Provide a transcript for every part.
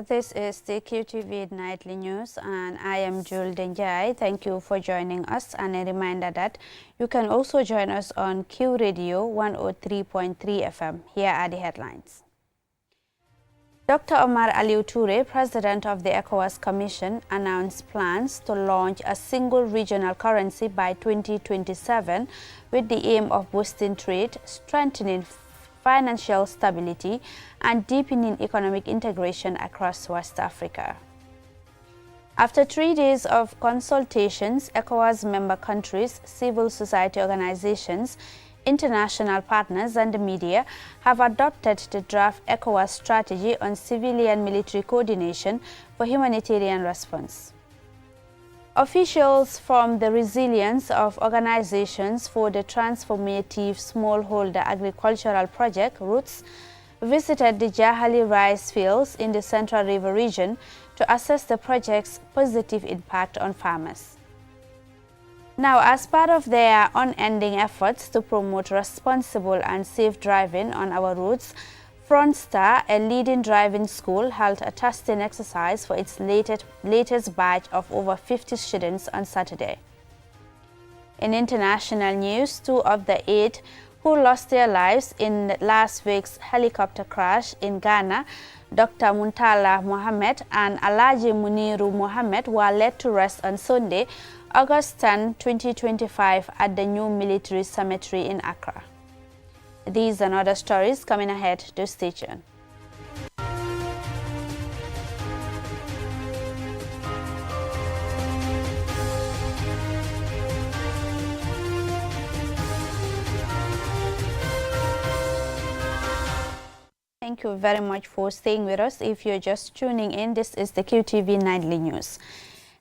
This is the QTV Nightly News and I am Jul Denjai. Thank you for joining us, and a reminder that you can also join us on Q Radio 103.3 FM. Here are the headlines. Dr. Omar Aliu Toure, President of the ECOWAS Commission, announced plans to launch a single regional currency by 2027 with the aim of boosting trade, strengthening financial stability, and deepening economic integration across West Africa. After 3 days of consultations, ECOWAS member countries, civil society organizations, international partners and the media have adopted the draft ECOWAS strategy on civilian-military coordination for humanitarian response. Officials from the Resilience of Organizations for the Transformative Smallholder Agricultural Project, ROOTS, visited the Jahali rice fields in the Central River region to assess the project's positive impact on farmers. Now, as part of their unending efforts to promote responsible and safe driving on our roads, Frontstar, a leading driving school, held a testing exercise for its latest batch of over 50 students on Saturday. In international news, 2 of the 8 who lost their lives in last week's helicopter crash in Ghana, Dr. Muntala Mohammed and Alaji Muniru Mohammed, were laid to rest on Sunday, August 10, 2025 at the new military cemetery in Accra. These and other stories coming ahead. To stay tuned. Thank you very much for staying with us. If you're just tuning in, this is the QTV Nightly News.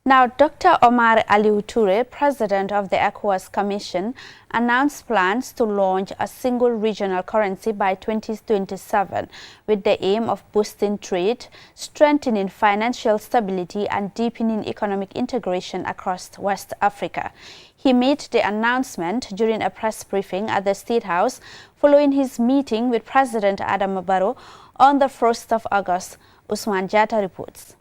Now, Dr. Omar Aliu Toure, President of the ECOWAS Commission, announced plans to launch a single regional currency by 2027 with the aim of boosting trade, strengthening financial stability, and deepening economic integration across West Africa. He made the announcement during a press briefing at the State House following his meeting with President Adama Barrow on the 1st of August. Usman Jatta reports.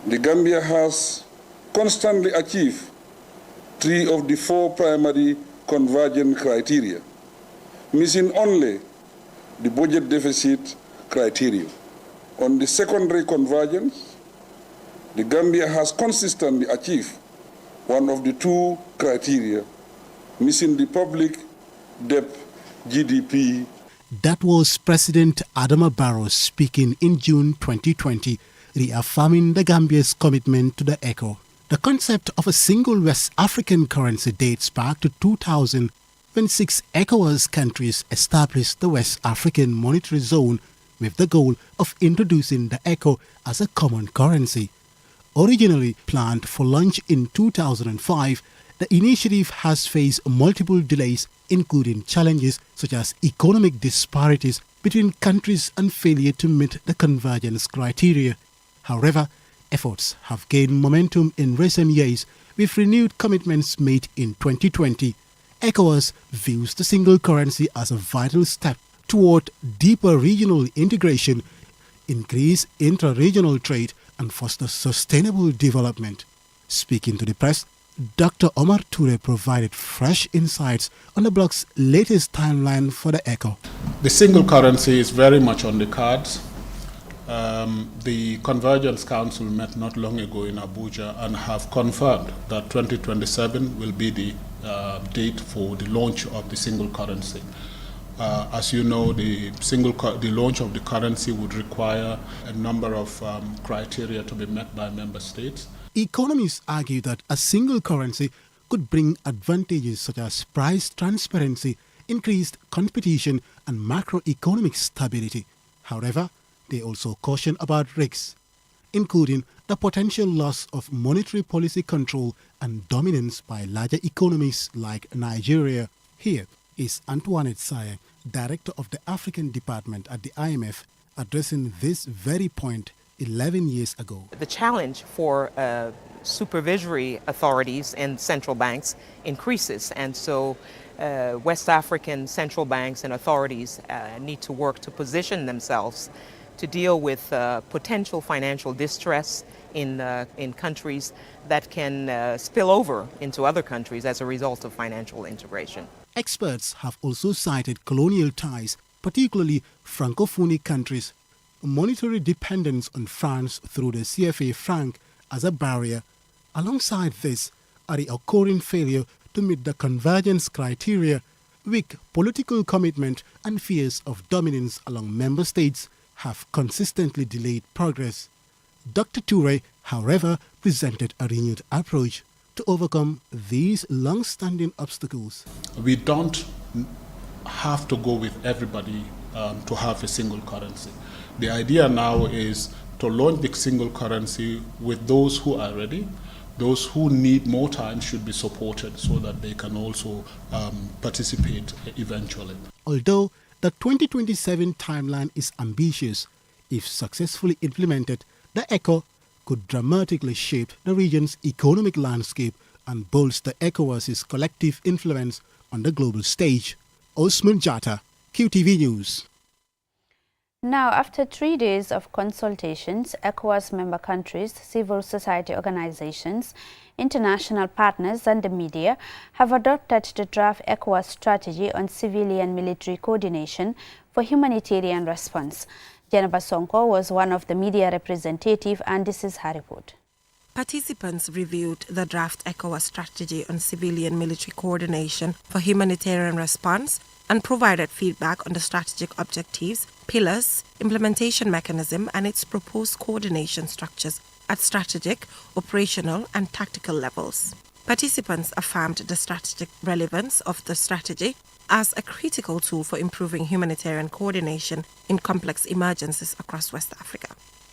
The Gambia has constantly achieve 3 of the 4 primary convergent criteria, missing only the budget deficit criteria. On the secondary convergence, the Gambia has consistently achieved 1 of the 2 criteria, missing the public debt GDP. That was President Adama Barrow speaking in June 2020, reaffirming the Gambia's commitment to the ECO. The concept of a single West African currency dates back to 2000, when 6 ECOWAS countries established the West African Monetary Zone with the goal of introducing the ECO as a common currency. Originally planned for launch in 2005, the initiative has faced multiple delays, including challenges such as economic disparities between countries and failure to meet the convergence criteria. However, efforts have gained momentum in recent years with renewed commitments made in 2020. ECOWAS views the single currency as a vital step toward deeper regional integration, increase intra-regional trade, and foster sustainable development. Speaking to the press, Dr. Omar Toure provided fresh insights on the bloc's latest timeline for the ECO. The single currency is very much on the cards. The Convergence Council met not long ago in Abuja and have confirmed that 2027 will be the date for the launch of the single currency. As you know, the launch of the currency would require a number of criteria to be met by member states. Economists argue that a single currency could bring advantages such as price transparency, increased competition, and macroeconomic stability. However, they also caution about risks, including the potential loss of monetary policy control and dominance by larger economies like Nigeria. Here is Antoinette Saye, Director of the African Department at the IMF, addressing this very point 11 years ago. The challenge for supervisory authorities and central banks increases, and so West African central banks and authorities need to work to position themselves to deal with potential financial distress in countries that can spill over into other countries as a result of financial integration. Experts have also cited colonial ties, particularly Francophone countries, monetary dependence on France through the CFA franc as a barrier. Alongside this are the occurring failure to meet the convergence criteria, weak political commitment and fears of dominance along member states have consistently delayed progress. Dr. Toure, however, presented a renewed approach to overcome these long-standing obstacles. We don't have to go with everybody to have a single currency. The idea now is to launch the single currency with those who are ready. Those who need more time should be supported so that they can also participate eventually. Although the 2027 timeline is ambitious, if successfully implemented, the ECO could dramatically shape the region's economic landscape and bolster ECOWAS's collective influence on the global stage. Osman Jatta, QTV News. Now, after 3 days of consultations, ECOWAS member countries, civil society organizations, international partners and the media have adopted the draft ECOWAS strategy on civilian-military coordination for humanitarian response. Jennifer Sonko was one of the media representatives, and this is her report. Participants reviewed the draft ECOWAS strategy on civilian-military coordination for humanitarian response and provided feedback on the strategic objectives, pillars, implementation mechanism and its proposed coordination structures at strategic, operational and tactical levels. Participants affirmed the strategic relevance of the strategy as a critical tool for improving humanitarian coordination in complex emergencies across West Africa.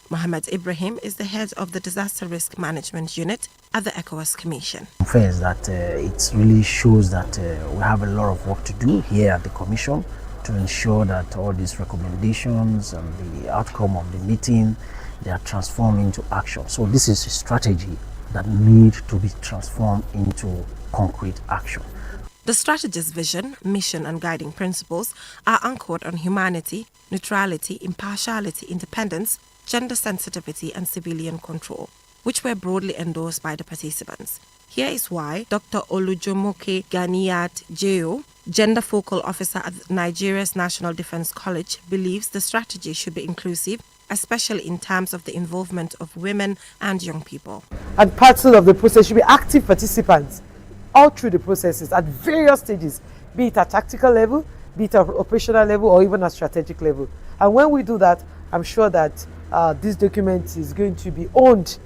Mohammed Ibrahim is the head of the Disaster Risk Management Unit at the ECOWAS Commission. First, that it really shows that we have a lot of work to do here at the Commission to ensure that all these recommendations and the outcome of the meeting, they are transformed into action. So this is a strategy that needs to be transformed into concrete action. The strategy's vision, mission and guiding principles are anchored on humanity, neutrality, impartiality, independence, gender sensitivity and civilian control, which were broadly endorsed by the participants. Here is why Dr. Olujomoke Ganiyat Jeo, Gender Focal Officer at Nigeria's National Defense College, believes the strategy should be inclusive, especially in terms of the involvement of women and young people. And parts of the process should be active participants all through the processes at various stages, be it at tactical level, be it at operational level, or even at strategic level. And when we do that, I'm sure that this document is going to be owned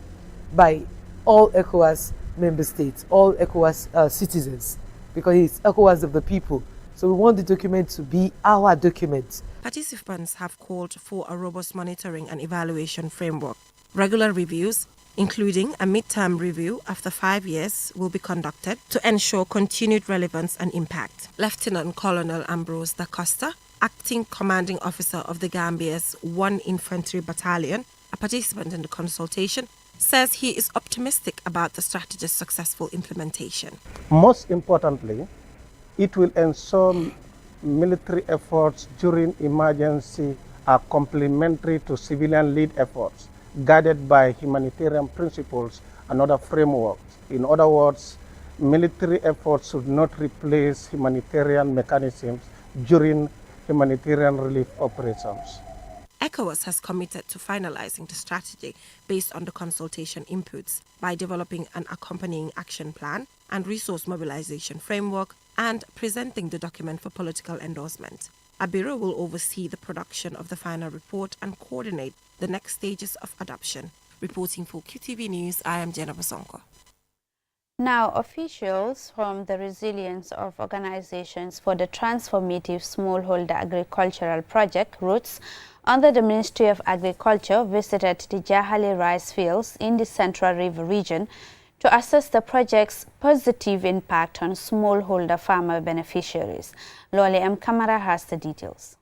by all ECOWAS member states, all ECOWAS citizens, because it's ECOWAS of the people. So we want the document to be our document. Participants have called for a robust monitoring and evaluation framework. Regular reviews, including a midterm review after 5 years, will be conducted to ensure continued relevance and impact. Lieutenant Colonel Ambrose Da Costa, acting commanding officer of the Gambia's 1 Infantry Battalion, a participant in the consultation, says he is optimistic about the strategy's successful implementation. Most importantly, it will ensure military efforts during emergency are complementary to civilian-led efforts, guided by humanitarian principles and other frameworks. In other words, military efforts should not replace humanitarian mechanisms during humanitarian relief operations. ECOWAS has committed to finalizing the strategy based on the consultation inputs by developing an accompanying action plan and resource mobilization framework and presenting the document for political endorsement. A bureau will oversee the production of the final report and coordinate the next stages of adoption. Reporting for QTV News, I am Jennifer Sonko. Now, officials from the Resilience of Organizations for the Transformative Smallholder Agricultural Project, ROOTS, under the Ministry of Agriculture visited the Jahali rice fields in the Central River region to assess the project's positive impact on smallholder farmer beneficiaries. Loli M. Kamara has the details.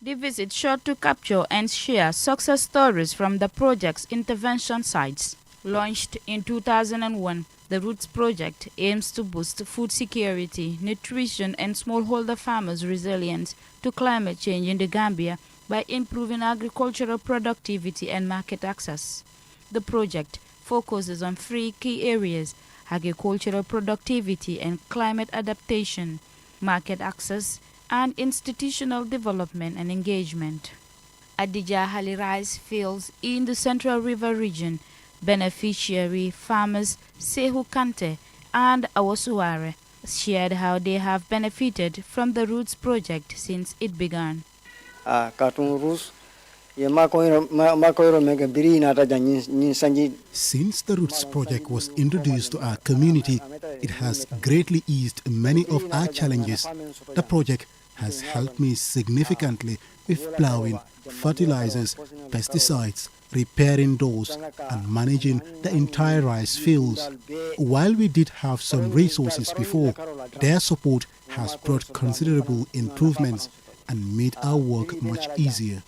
The visit sought to capture and share success stories from the project's intervention sites. Launched in 2001, the Roots project aims to boost food security, nutrition and smallholder farmers' resilience to climate change in the Gambia by improving agricultural productivity and market access. The project focuses on 3 key areas: agricultural productivity and climate adaptation, market access, and institutional development and engagement. At the Jahali rice fields in the Central River region, beneficiary farmers Sehu Kante and Awasuare shared how they have benefited from the Roots project since it began. Since the Roots project was introduced to our community, it has greatly eased many of our challenges. The project has helped me significantly with plowing, fertilizers, pesticides, repairing doors, and managing the entire rice fields. While we did have some resources before, their support has brought considerable improvements and made our work much easier.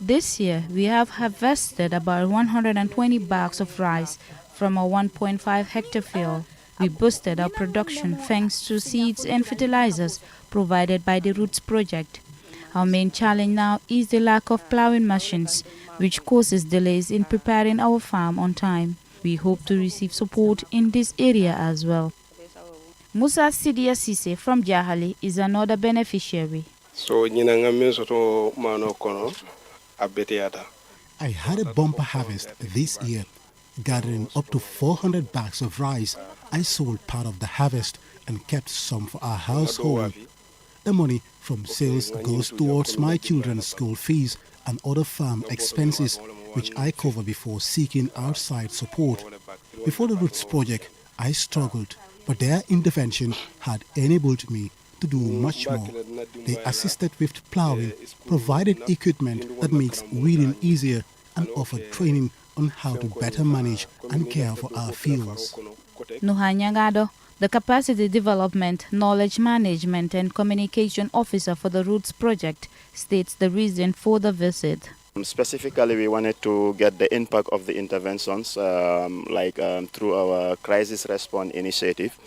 This year, we have harvested about 120 bags of rice from a 1.5 hectare field. We boosted our production thanks to seeds and fertilizers provided by the Roots project. Our main challenge now is the lack of plowing machines, which causes delays in preparing our farm on time. We hope to receive support in this area as well. Musa Sidia Sise from Jahali is another beneficiary. I had a bumper harvest this year. Gathering up to 400 bags of rice, I sold part of the harvest and kept some for our household. The money from sales goes towards my children's school fees and other farm expenses, which I cover before seeking outside support. Before the Roots project, I struggled, but their intervention had enabled me to do much more. They assisted with plowing, provided equipment that makes weeding easier, and offered training on how to better manage and care for our fields. Nuhanyagado, the Capacity Development, Knowledge Management and Communication Officer for the Roots project, states the reason for the visit. Specifically, we wanted to get the impact of the interventions, through our crisis response initiative.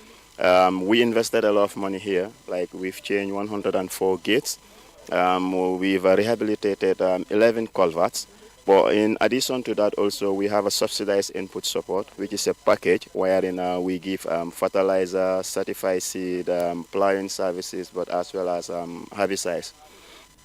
We invested a lot of money here, like we've changed 104 gates. We've rehabilitated 11 culverts. But in addition to that, also, we have a subsidized input support, which is a package wherein we give fertilizer, certified seed, plowing services, but as well as herbicides.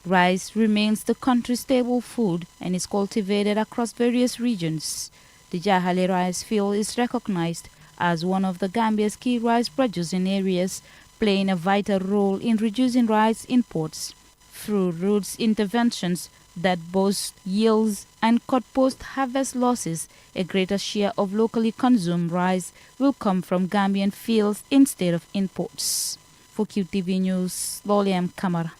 Rice remains the country's staple food and is cultivated across various regions. The Jahali rice field is recognized as one of the Gambia's key rice producing areas, playing a vital role in reducing rice imports. Through Roots interventions that boost yields and cut post-harvest losses, a greater share of locally consumed rice will come from Gambian fields instead of imports. For QTV News, Loliam Kamara.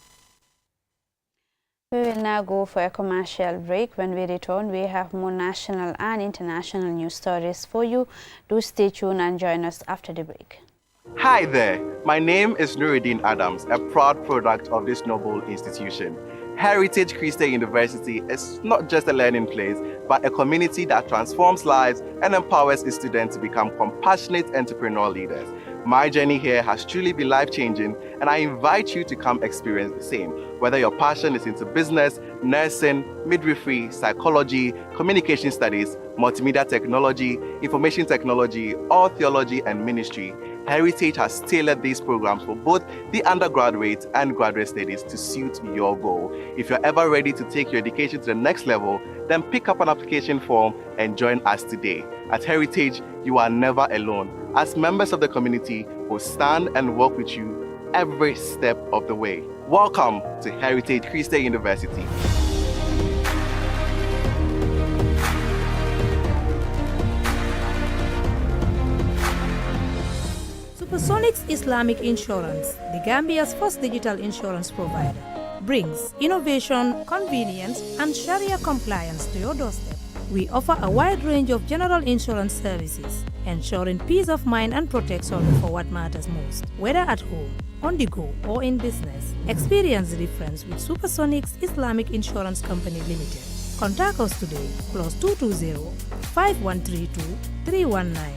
We will now go for a commercial break. When we return, we have more national and international news stories for you. Do stay tuned and join us after the break. Hi there, my name is Nuruddin Adams, a proud product of this noble institution. Heritage Christian University is not just a learning place, but a community that transforms lives and empowers its students to become compassionate entrepreneurial leaders. My journey here has truly been life-changing, and I invite you to come experience the same. Whether your passion is into business, nursing, midwifery, psychology, communication studies, multimedia technology, information technology, or theology and ministry, Heritage has tailored these programs for both the undergraduate and graduate studies to suit your goal. If you're ever ready to take your education to the next level, then pick up an application form and join us today. At Heritage, you are never alone, as members of the community will stand and work with you every step of the way. Welcome to Heritage Christian University. Supersonics Islamic Insurance, the Gambia's first digital insurance provider, brings innovation, convenience, and Sharia compliance to your doorstep. We offer a wide range of general insurance services, ensuring peace of mind and protection for what matters most. Whether at home, on the go, or in business, experience the difference with Supersonics Islamic Insurance Company Limited. Contact us today, +220-5132-319,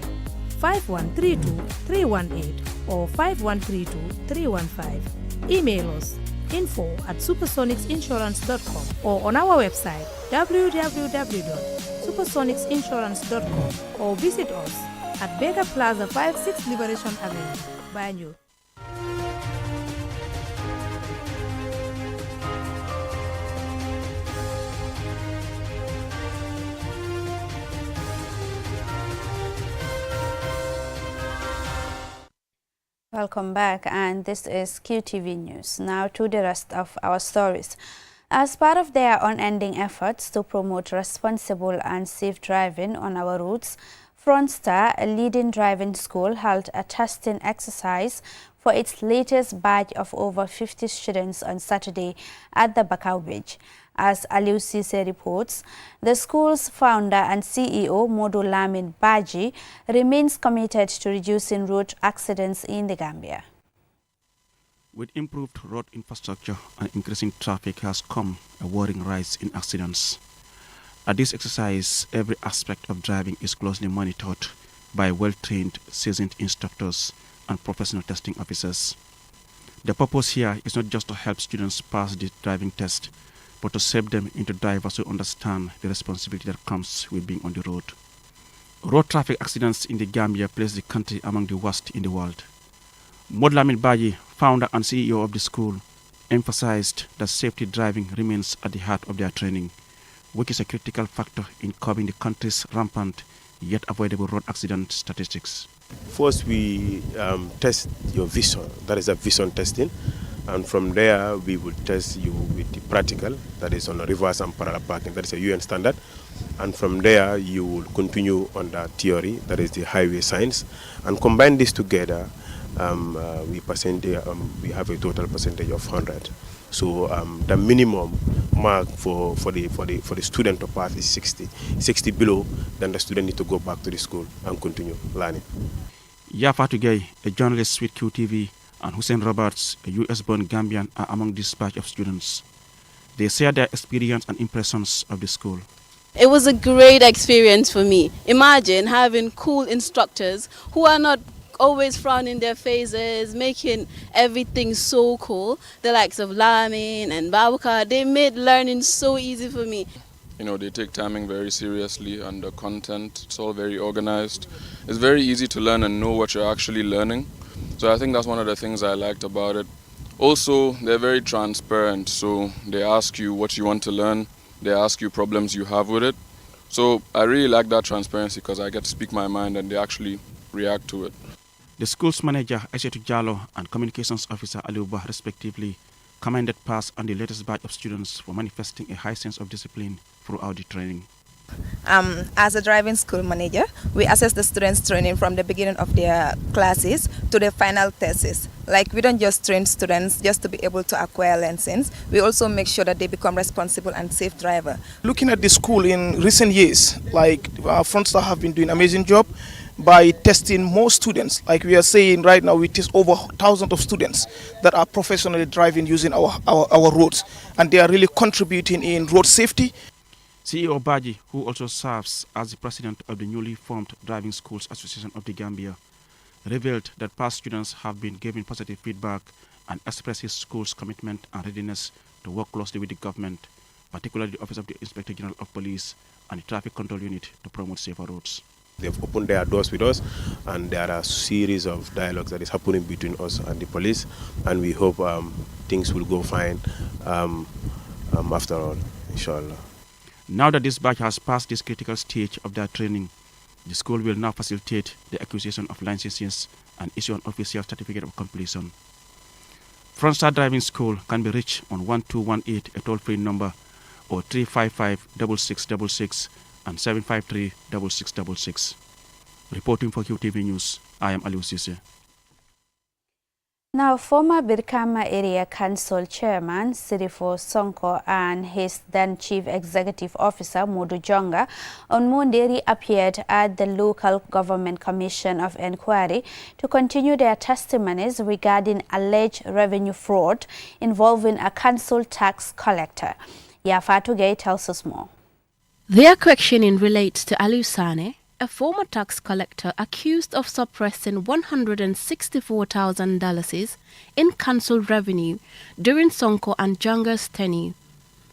5132-318, or 5132-315. Email us info@supersonicsinsurance.com or on our website www.supersonicsinsurance.com or visit us at Baker Plaza 56 Liberation Avenue, Banjul. Welcome back, and this is QTV News. Now to the rest of our stories. As part of their unending efforts to promote responsible and safe driving on our roads, Frontstar, a leading driving school, held a testing exercise for its latest batch of over 50 students on Saturday at the Bakau Bridge. As Aliou Cisse reports, the school's founder and CEO, Modu Lamin Baji, remains committed to reducing road accidents in the Gambia. With improved road infrastructure and increasing traffic has come a worrying rise in accidents. At this exercise, every aspect of driving is closely monitored by well-trained, seasoned instructors and professional testing officers. The purpose here is not just to help students pass the driving test, but to shape them into drivers who understand the responsibility that comes with being on the road. Road traffic accidents in the Gambia place the country among the worst in the world. Modlamin Baji, founder and CEO of the school, emphasized that safety driving remains at the heart of their training, which is a critical factor in curbing the country's rampant yet avoidable road accident statistics. First, we test your vision. That is a vision testing. And from there, we will test you with the practical, that is on the reverse and parallel parking, that is a UN standard. And from there, you will continue on the theory, that is the highway science. And combine this together, we have a total percentage of 100. So the minimum mark for the student to pass is 60. 60 below, then the student needs to go back to the school and continue learning. Yafatu Gay, a journalist with QTV, and Hussein Roberts, a US-born Gambian, are among this batch of students. They share their experience and impressions of the school. It was a great experience for me. Imagine having cool instructors who are not always frowning their faces, making everything so cool. The likes of Lamin and Babuka, they made learning so easy for me. You know, they take timing very seriously, and the content, it's all very organized. It's very easy to learn and know what you're actually learning. So I think that's one of the things I liked about it. Also, they're very transparent, so they ask you what you want to learn, they ask you problems you have with it. So I really like that transparency because I get to speak my mind and they actually react to it. The school's manager, Aishatou Jallo, and communications officer, Aliuba, respectively, commended PASS and the latest batch of students for manifesting a high sense of discipline throughout the training. As a driving school manager, we assess the students' training from the beginning of their classes to the final thesis. Like, we don't just train students just to be able to acquire lessons. We also make sure that they become responsible and safe driver. Looking at the school in recent years, like Frontstar have been doing an amazing job by testing more students. Like we are saying right now, we test over thousands of students that are professionally driving using our roads, and they are really contributing in road safety. CEO Baji, who also serves as the president of the newly formed Driving Schools Association of the Gambia, revealed that past students have been given positive feedback and expressed his school's commitment and readiness to work closely with the government, particularly the Office of the Inspector General of Police and the Traffic Control Unit, to promote safer roads. They've opened their doors with us, and there are a series of dialogues that is happening between us and the police, and we hope things will go fine after all, inshallah. Now that this batch has passed this critical stage of their training, the school will now facilitate the acquisition of licenses and issue an official certificate of completion. Frontstar Driving School can be reached on 1218, a toll-free number, or 355-6666 and 753-6666. Reporting for QTV News, I am Aliou Cisse. Now, former Birkama Area Council Chairman Sirifo Sonko and his then Chief Executive Officer Modu Jonga on Monday reappeared at the Local Government Commission of Inquiry to continue their testimonies regarding alleged revenue fraud involving a council tax collector. Yafatu Gay tells us more. Their questioning relates to Aliou Sane, a former tax collector accused of suppressing $164,000 in council revenue during Sonko and Janga's tenure.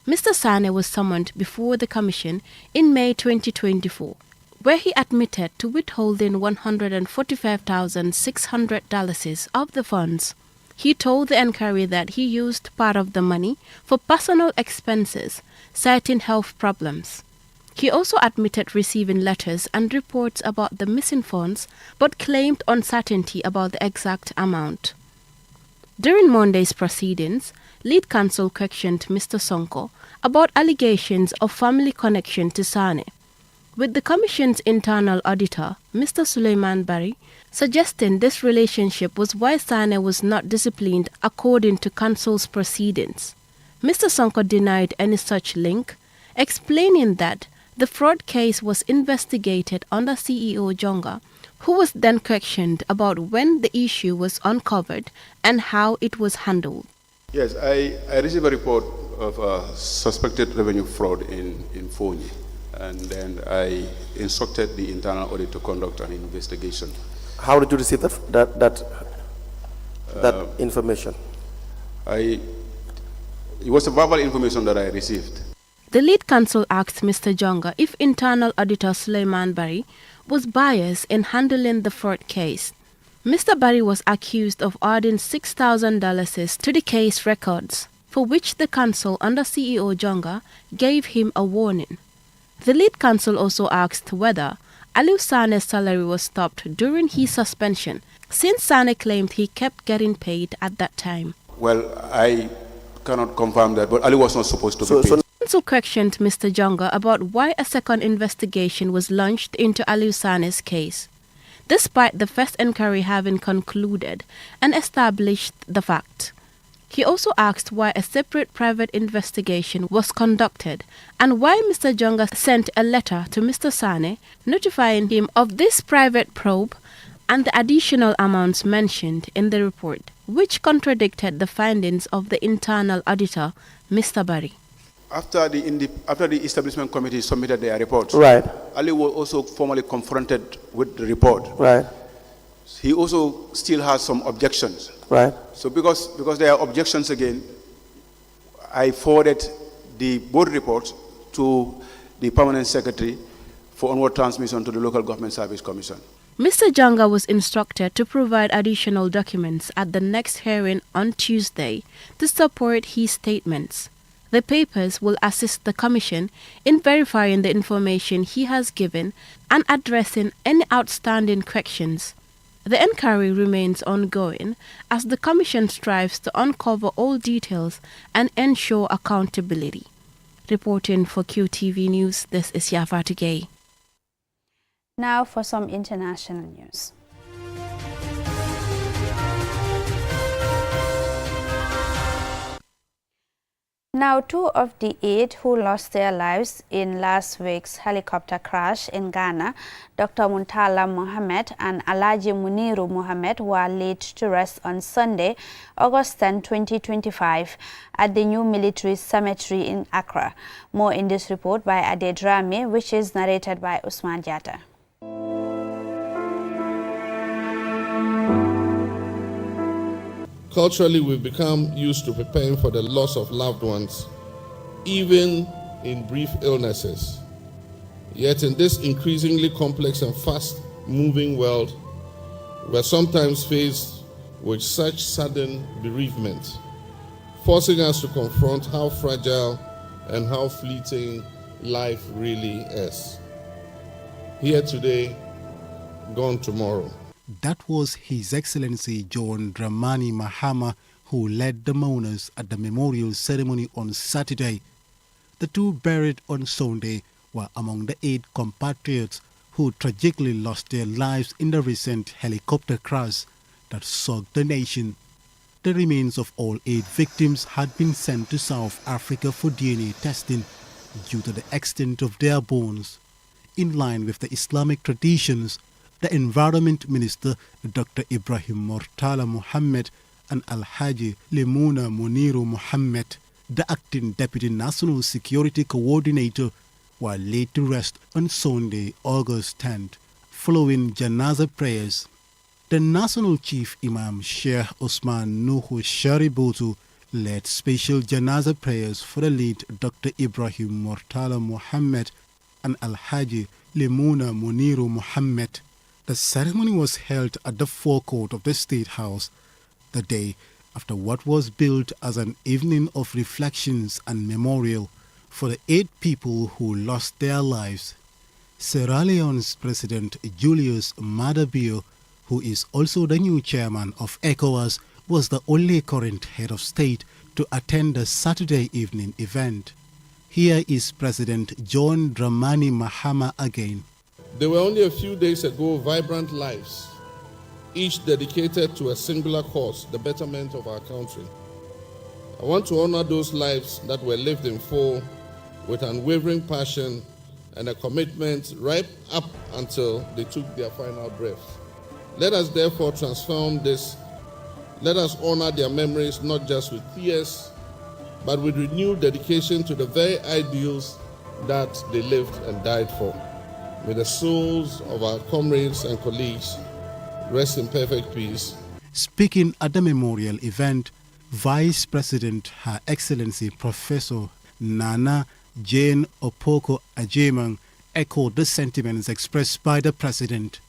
Mr. Sane was summoned before the commission in May 2024, where he admitted to withholding $145,600 of the funds. He told the inquiry that he used part of the money for personal expenses, citing health problems. He also admitted receiving letters and reports about the missing funds, but claimed uncertainty about the exact amount. During Monday's proceedings, lead counsel questioned Mr. Sonko about allegations of family connection to Sane, with the Commission's internal auditor, Mr. Suleiman Bari, suggesting this relationship was why Sane was not disciplined according to counsel's proceedings. Mr. Sonko denied any such link, explaining that the fraud case was investigated under CEO Jonga, who was then questioned about when the issue was uncovered and how it was handled. Yes, I received a report of suspected revenue fraud in Fonyi, and then I instructed the internal audit to conduct an investigation. How did you receive that information? It was a verbal information that I received. The lead counsel asked Mr. Jonga if internal auditor Suleiman Bari was biased in handling the fraud case. Mr. Bari was accused of adding $6,000 to the case records, for which the counsel under CEO Jonga gave him a warning. The lead counsel also asked whether Aliu Sane's salary was stopped during his suspension, since Sane claimed he kept getting paid at that time. Well, I cannot confirm that, but Ali was not supposed to be paid. Counsel questioned Mr. Jonga about why a second investigation was launched into Aliu Sane's case, despite the first inquiry having concluded and established the fact. He also asked why a separate private investigation was conducted and why Mr. Jonga sent a letter to Mr. Sane notifying him of this private probe and the additional amounts mentioned in the report, which contradicted the findings of the internal auditor, Mr. Bari. After the establishment committee submitted their report, right, Ali was also formally confronted with the report. Right. He also still has some objections. Right. So because there are objections again, I forwarded the board report to the permanent secretary for onward transmission to the Local Government Service Commission. Mr. Jonga was instructed to provide additional documents at the next hearing on Tuesday to support his statements. The papers will assist the Commission in verifying the information he has given and addressing any outstanding questions. The inquiry remains ongoing as the Commission strives to uncover all details and ensure accountability. Reporting for QTV News, this is Yafatu Gay. Now for some international news. Now, 2 of the 8 who lost their lives in last week's helicopter crash in Ghana, Dr. Muntala Mohammed and Alaji Muniru Mohammed, were laid to rest on Sunday, August 10, 2025, at the new military cemetery in Accra. More in this report by Ade Drame, which is narrated by Usman Diatta. Culturally, we've become used to preparing for the loss of loved ones, even in brief illnesses. Yet in this increasingly complex and fast-moving world, we're sometimes faced with such sudden bereavement, forcing us to confront how fragile and how fleeting life really is. Here today, gone tomorrow. That was His Excellency John Dramani Mahama, who led the mourners at the memorial ceremony on Saturday. The 2 buried on Sunday were among the 8 compatriots who tragically lost their lives in the recent helicopter crash that shocked the nation. The remains of all 8 victims had been sent to South Africa for DNA testing due to the extent of their bones. In line with the Islamic traditions, the Environment Minister, Dr. Ibrahim Murtala Mohammed, and Alhaji Lemuna Muniru Mohammed, the Acting Deputy National Security Coordinator, were laid to rest on Sunday, August 10th, following Janazah prayers. The National Chief Imam Sheikh Osman Nuhu Shaributu led special Janazah prayers for the late Dr. Ibrahim Murtala Muhammad and Al-Haji Limuna Muniru Muhammad. The ceremony was held at the forecourt of the State House the day after what was billed as an evening of reflections and memorial for the 8 people who lost their lives. Sierra Leone's President Julius Maada Bio, who is also the new chairman of ECOWAS, was the only current head of state to attend the Saturday evening event. Here is President John Dramani Mahama again. There were only a few days ago vibrant lives, each dedicated to a singular cause, the betterment of our country. I want to honor those lives that were lived in full with unwavering passion and a commitment right up until they took their final breath. Let us therefore transform this. Let us honor their memories not just with tears, but with renewed dedication to the very ideals that they lived and died for. May the souls of our comrades and colleagues rest in perfect peace. Speaking at the memorial event, Vice President Her Excellency Professor Nana Jane Opoko Ajemang echoed the sentiments expressed by the President.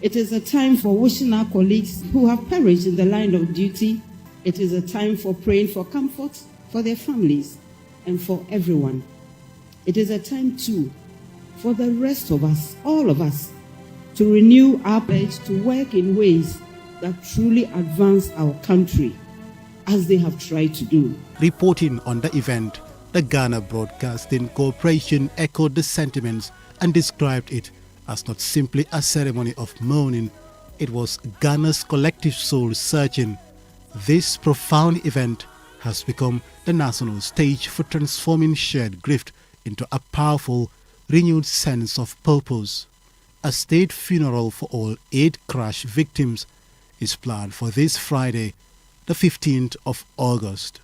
It is a time for wishing our colleagues who have perished in the line of duty. It is a time for praying for comfort for their families and for everyone. It is a time too for the rest of us, all of us, to renew our pledge to work in ways that truly advance our country, as they have tried to do. Reporting on the event, the Ghana Broadcasting Corporation echoed the sentiments and described it as not simply a ceremony of mourning. It was Ghana's collective soul searching. This profound event has become the national stage for transforming shared grief into a powerful, renewed sense of purpose. A state funeral for all 8 crash victims is planned for this Friday, the 15th of August.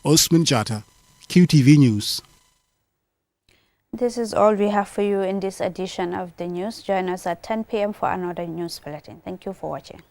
Osman Jatta, QTV News. This is all we have for you in this edition of the news. Join us at 10 p.m. for another news bulletin. Thank you for watching.